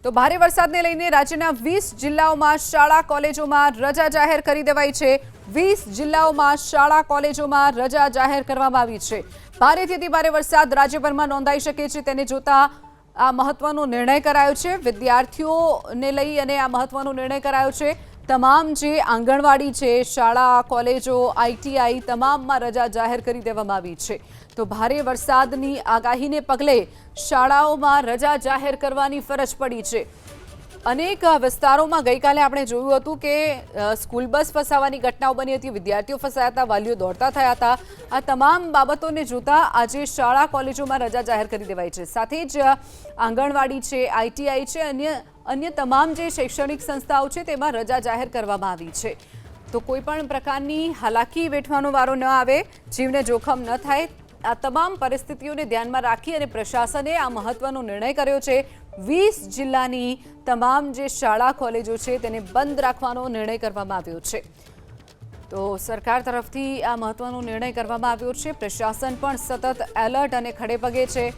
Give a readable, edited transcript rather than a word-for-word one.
તો ભારે વરસાદને લઈને રાજ્યના 20 જિલ્લાઓમાં શાળા કોલેજોમાં રજા જાહેર કરી દેવાઈ છે। 20 જિલ્લાઓમાં શાળા કોલેજોમાં રજા જાહેર કરવામાં આવી છે। ભારેથી અતિભારે વરસાદ રાજ્યભરમાં નોંધાઈ શકે છે, તેને જોતા આ મહત્વનો નિર્ણય કરાયો છે। વિદ્યાર્થીઓને લઈ અને આ મહત્વનો નિર્ણય કરાયો છે। તમામ જે આંગણવાડી છે, શાળા કોલેજો, આઈટીઆઈ તમામમાં રજા જાહેર કરી દેવામાં આવી છે। તો ભારે વરસાદની આગાહીને પગલે શાળાઓમાં રજા જાહેર કરવાની ફરજ પડી છે। અનેક વિસ્તારોમાં ગઈકાલે આપણે જોયું હતું કે સ્કૂલ બસ ફસાવાની ઘટનાઓ બની હતી, વિદ્યાર્થીઓ ફસાયા હતા, વાલીઓ દોડતા થયા હતા। આ તમામ બાબતોને જોતા આજે શાળા કોલેજોમાં રજા જાહેર કરી દેવાઈ છે। સાથે જ આંગણવાડી છે, આઈટીઆઈ છે, અન્ય તમામ જે શૈક્ષણિક સંસ્થાઓ છે તેમાં રજા જાહેર કરવામાં આવી છે। તો કોઈ પણ પ્રકારની હાલાકી વેઠવાનો વારો ન આવે, જીવને જોખમ ન થાય, આ તમામ પરિસ્થિતિઓને ધ્યાનમાં રાખી અને પ્રશાસને આ મહત્વનો નિર્ણય કર્યો છે। 20 જિલ્લાની તમામ જે શાળા કોલેજો છે તેને બંધ રાખવાનો નિર્ણય કરવામાં આવ્યો છે। તો સરકાર તરફથી આ મહત્વનો નિર્ણય કરવામાં આવ્યો છે। પ્રશાસન પણ સતત એલર્ટ અને ખડેપગે છે।